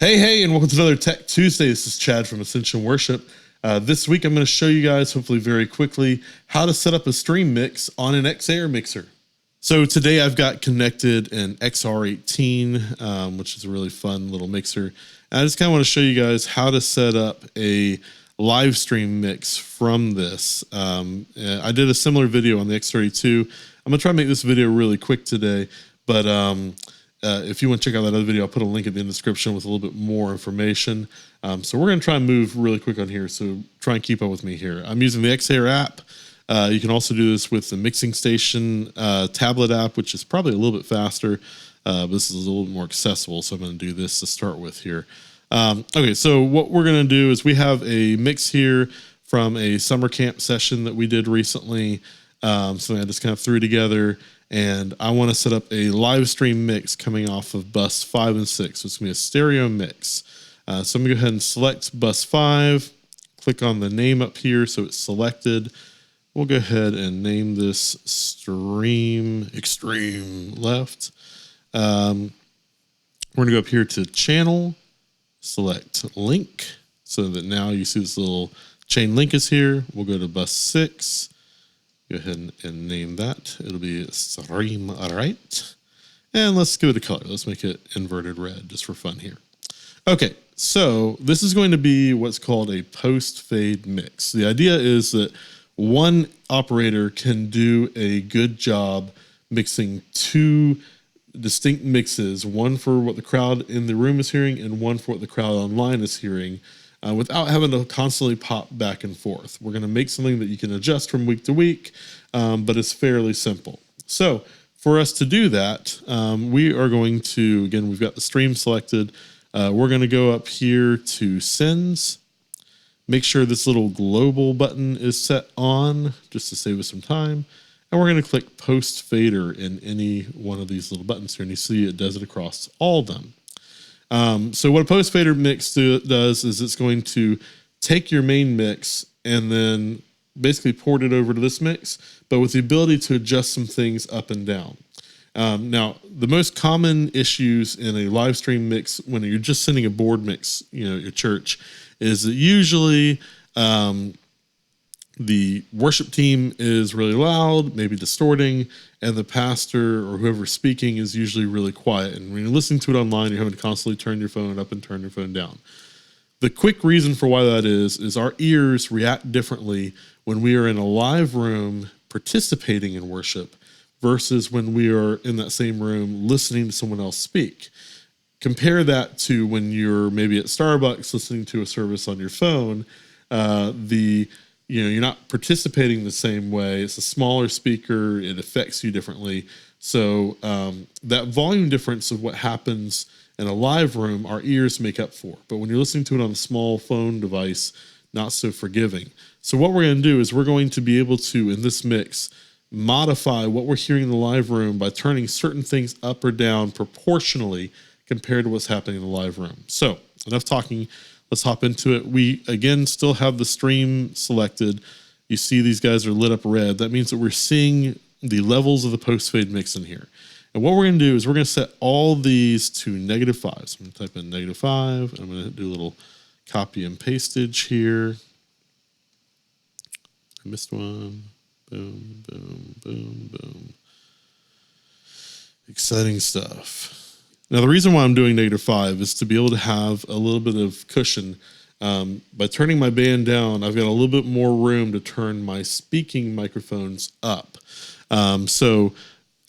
Hey, and welcome to another Tech Tuesday. This is Chad from Ascension Worship. This week I'm going to show you guys, hopefully very quickly, how to set up a stream mix on an XR mixer. So today I've got connected an XR18, which is a really fun little mixer. And I just kind of want to show you guys how to set up a live stream mix from this. I did a similar video on the X32. I'm going to try to make this video really quick today, but if you want to check out that other video, I'll put a link in the description with a little bit more information. So we're going to try and move really quick on here, so try and keep up with me here. I'm using the XR app. You can also do this with the Mixing Station tablet app, which is probably a little bit faster, but this is a little bit more accessible, so I'm going to do this to start with here. Okay, so what we're going to do is we have a mix here from a summer camp session that we did recently, something I just kind of threw together. And I want to set up a live stream mix coming off of bus 5 and 6. So it's going to be a stereo mix. So I'm going to go ahead and select bus 5, click on the name up here so it's selected. We'll go ahead and name this Stream Extreme Left. We're going to go up here to Channel, select Link, so that now you see this little chain link is here. We'll go to bus 6. Go ahead and name that. It'll be Stream Right. And let's give it a color. Let's make it inverted red just for fun here. Okay, so this is going to be what's called a post-fade mix. The idea is that one operator can do a good job mixing two distinct mixes, one for what the crowd in the room is hearing and one for what the crowd online is hearing, without having to constantly pop back and forth. We're going to make something that you can adjust from week to week, but it's fairly simple. So for us to do that, we are going to, again, we've got the stream selected. We're going to go up here to Sends. Make sure this little global button is set on just to save us some time. And we're going to click Post Fader in any one of these little buttons here. And you see it does it across all of them. So what a post fader mix does is it's going to take your main mix and then basically port it over to this mix, but with the ability to adjust some things up and down. Now, the most common issues in a live stream mix when you're just sending a board mix, your church, is that usually the worship team is really loud, maybe distorting, and the pastor or whoever's speaking is usually really quiet. And when you're listening to it online, you're having to constantly turn your phone up and turn your phone down. The quick reason for why that is our ears react differently when we are in a live room participating in worship versus when we are in that same room listening to someone else speak. Compare that to when you're maybe at Starbucks listening to a service on your phone. You're not participating the same way. It's a smaller speaker. It affects you differently. So that volume difference of what happens in a live room, our ears make up for. But when you're listening to it on a small phone device, not so forgiving. So what we're going to do is we're going to be able to, in this mix, modify what we're hearing in the live room by turning certain things up or down proportionally compared to what's happening in the live room. So enough talking. Let's hop into it. We, again, still have the stream selected. You see these guys are lit up red. That means that we're seeing the levels of the post-fade mix in here. And what we're going to do is we're going to set all these to -5. So I'm going to type in -5. I'm going to do a little copy and pastage here. I missed one. Boom, boom, boom, boom. Exciting stuff. Now, the reason why I'm doing -5 is to be able to have a little bit of cushion. By turning my band down, I've got a little bit more room to turn my speaking microphones up. So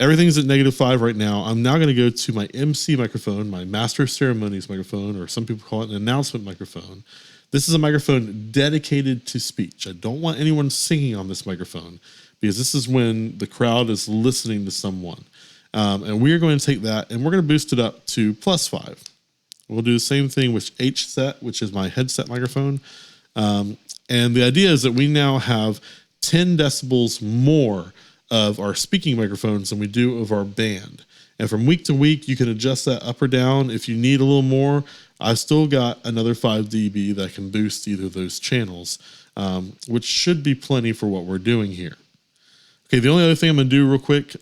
everything's at -5 right now. I'm now going to go to my MC microphone, my Master of Ceremonies microphone, or some people call it an announcement microphone. This is a microphone dedicated to speech. I don't want anyone singing on this microphone because this is when the crowd is listening to someone. And we are going to take that and we're going to boost it up to +5. We'll do the same thing with HSET, which is my headset microphone. And the idea is that we now have 10 decibels more of our speaking microphones than we do of our band. And from week to week, you can adjust that up or down. If you need a little more, I've still got another 5 dB that can boost either of those channels, which should be plenty for what we're doing here. Okay, the only other thing I'm going to do real quick,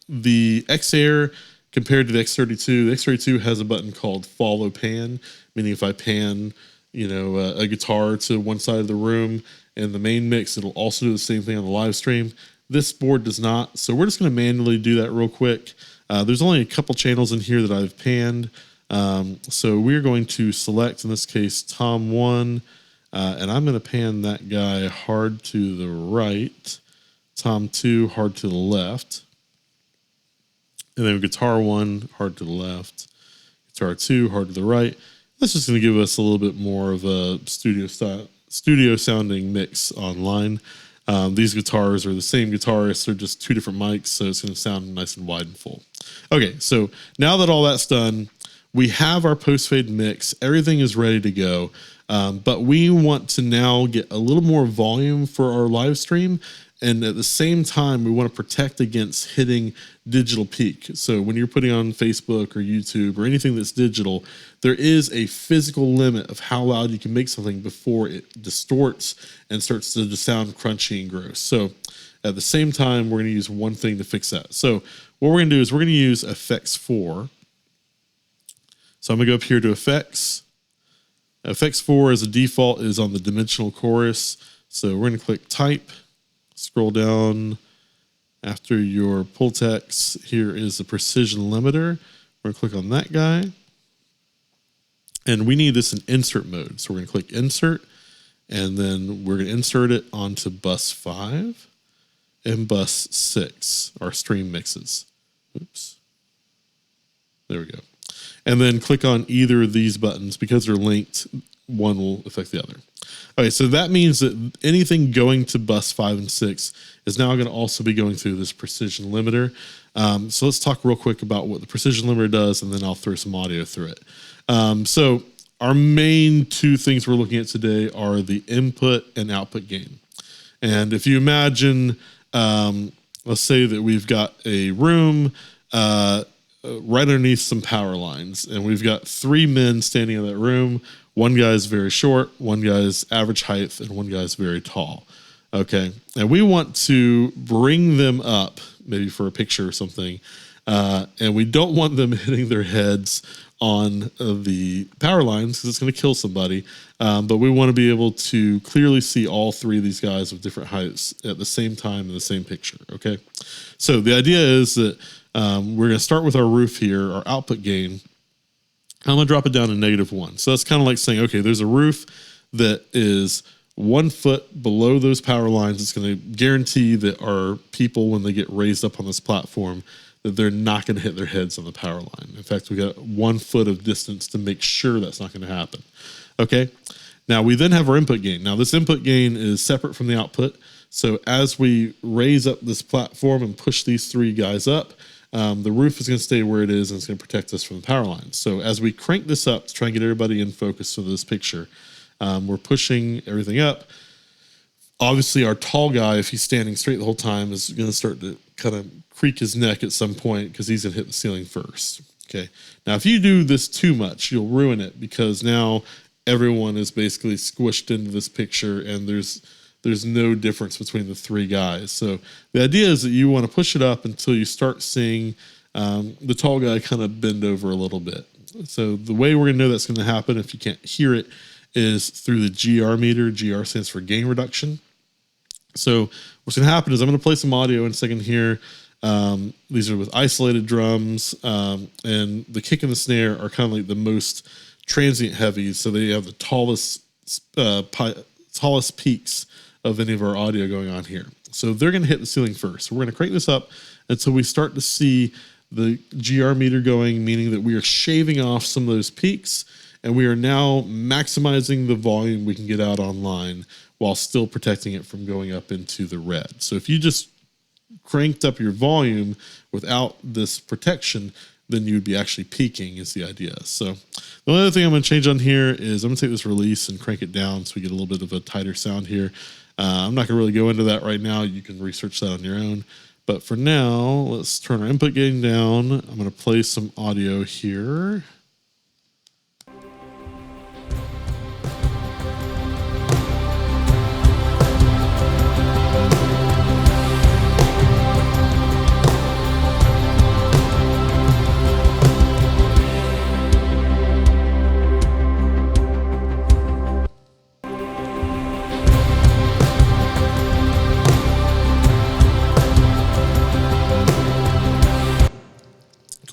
the XR compared to the X32. The X32 has a button called follow pan, meaning if I pan, a guitar to one side of the room in the main mix, it'll also do the same thing on the live stream. This board does not, so we're just going to manually do that real quick. There's only a couple channels in here that I've panned, so we're going to select, in this case, Tom 1, and I'm going to pan that guy hard to the right, Tom 2 hard to the left, and then guitar 1 hard to the left, guitar 2 hard to the right. That's just going to give us a little bit more of a studio sounding mix online. These guitars are the same guitarists, they're just two different mics, so it's going to sound nice and wide and full. Okay, so now that all that's done, we have our post-fade mix. Everything is ready to go, but we want to now get a little more volume for our live stream, and at the same time, we want to protect against hitting digital peak. So when you're putting on Facebook or YouTube or anything that's digital, there is a physical limit of how loud you can make something before it distorts and starts to just sound crunchy and gross. So at the same time, we're going to use one thing to fix that. So what we're going to do is we're going to use Effects 4. So I'm going to go up here to Effects. Effects 4 as a default is on the dimensional chorus. So we're going to click Type. Scroll down after your pull text. Here is the precision limiter. We're going to click on that guy. And we need this in insert mode. So we're going to click Insert, and then we're going to insert it onto bus 5 and bus 6, our stream mixes. Oops. There we go. And then click on either of these buttons. Because they're linked, one will affect the other. Okay, so that means that anything going to bus 5 and 6 is now going to also be going through this precision limiter. So let's talk real quick about what the precision limiter does, and then I'll throw some audio through it. So our main two things we're looking at today are the input and output gain. And if you imagine, let's say that we've got a room right underneath some power lines, and we've got 3 men standing in that room. One guy's very short, one guy's average height, and one guy's very tall. Okay, and we want to bring them up, maybe for a picture or something, and we don't want them hitting their heads on the power lines because it's going to kill somebody, but we want to be able to clearly see all 3 of these guys of different heights at the same time in the same picture, okay? So the idea is that we're going to start with our roof here, our output gain. I'm going to drop it down to -1. So that's kind of like saying, okay, there's a roof that is 1 foot below those power lines. It's going to guarantee that our people, when they get raised up on this platform, that they're not going to hit their heads on the power line. In fact, we got 1 foot of distance to make sure that's not going to happen. Okay. Now we then have our input gain. Now this input gain is separate from the output. So as we raise up this platform and push these 3 guys up, the roof is going to stay where it is, and it's going to protect us from the power lines. So as we crank this up to try and get everybody in focus for this picture, we're pushing everything up. Obviously, our tall guy, if he's standing straight the whole time, is going to start to kind of creak his neck at some point because he's going to hit the ceiling first. Okay. Now, if you do this too much, you'll ruin it because now everyone is basically squished into this picture, and there's no difference between the 3 guys. So the idea is that you want to push it up until you start seeing the tall guy kind of bend over a little bit. So the way we're going to know that's going to happen, if you can't hear it, is through the GR meter. GR stands for gain reduction. So what's going to happen is I'm going to play some audio in a second here. These are with isolated drums, and the kick and the snare are kind of like the most transient heavies. So they have the tallest peaks of any of our audio going on here. So they're going to hit the ceiling first. So we're going to crank this up until we start to see the GR meter going, meaning that we are shaving off some of those peaks, and we are now maximizing the volume we can get out online while still protecting it from going up into the red. So if you just cranked up your volume without this protection, then you'd be actually peaking is the idea. So the only other thing I'm going to change on here is I'm going to take this release and crank it down so we get a little bit of a tighter sound here. I'm not going to really go into that right now. You can research that on your own. But for now, let's turn our input gain down. I'm going to play some audio here.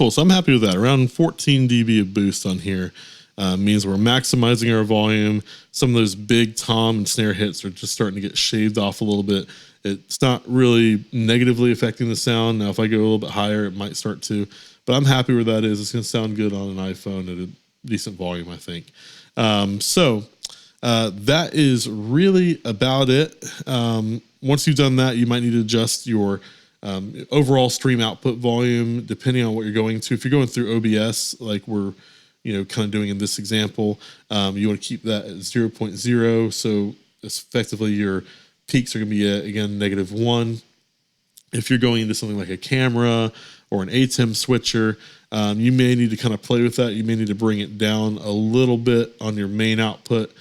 Cool. So I'm happy with that. Around 14 dB of boost on here means we're maximizing our volume. Some of those big tom and snare hits are just starting to get shaved off a little bit. It's not really negatively affecting the sound. Now, if I go a little bit higher, it might start to, but I'm happy where that is. It's going to sound good on an iPhone at a decent volume, I think. That is really about it. Once you've done that, you might need to adjust your overall stream output volume depending on what you're going to. If you're going through OBS, like we're kind of doing in this example, you want to keep that at 0.0. So effectively your peaks are going to be at, again, -1. If you're going into something like a camera or an ATEM switcher, you may need to kind of play with that. You may need to bring it down a little bit on your main output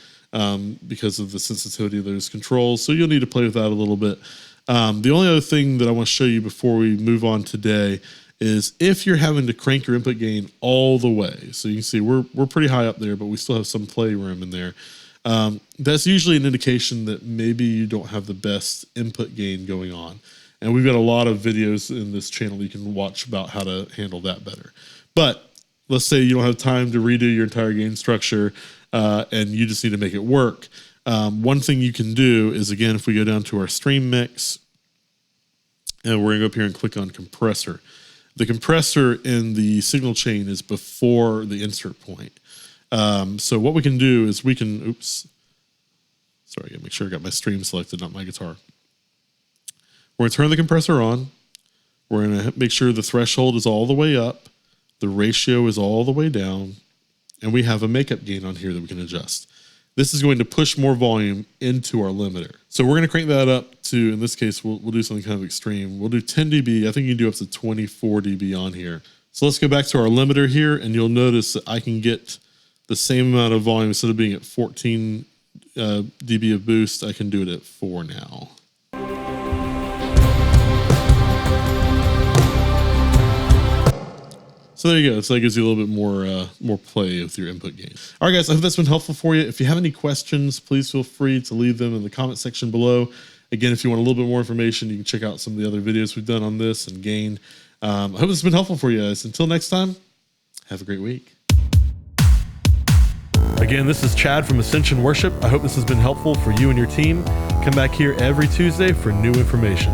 because of the sensitivity of those controls. So you'll need to play with that a little bit. The only other thing that I want to show you before we move on today is if you're having to crank your input gain all the way. So you can see we're pretty high up there, but we still have some play room in there. That's usually an indication that maybe you don't have the best input gain going on. And we've got a lot of videos in this channel you can watch about how to handle that better. But let's say you don't have time to redo your entire gain structure and you just need to make it work. One thing you can do is, again, if we go down to our stream mix, and we're gonna go up here and click on compressor. The compressor in the signal chain is before the insert point. So what we can do is we can, oops, sorry, I gotta make sure I got my stream selected, not my guitar. We're gonna turn the compressor on. We're gonna make sure the threshold is all the way up, the ratio is all the way down, and we have a makeup gain on here that we can adjust. This is going to push more volume into our limiter. So we're gonna crank that up to, in this case, we'll do something kind of extreme. We'll do 10 dB. I think you can do up to 24 dB on here. So let's go back to our limiter here, and you'll notice that I can get the same amount of volume. Instead of being at 14 dB of boost, I can do it at 4 now. So there you go. So that gives you a little bit more play with your input gain. All right, guys, I hope that's been helpful for you. If you have any questions, please feel free to leave them in the comment section below. Again, if you want a little bit more information, you can check out some of the other videos we've done on this and gain. I hope this has been helpful for you guys. Until next time, have a great week. Again, this is Chad from Ascension Worship. I hope this has been helpful for you and your team. Come back here every Tuesday for new information.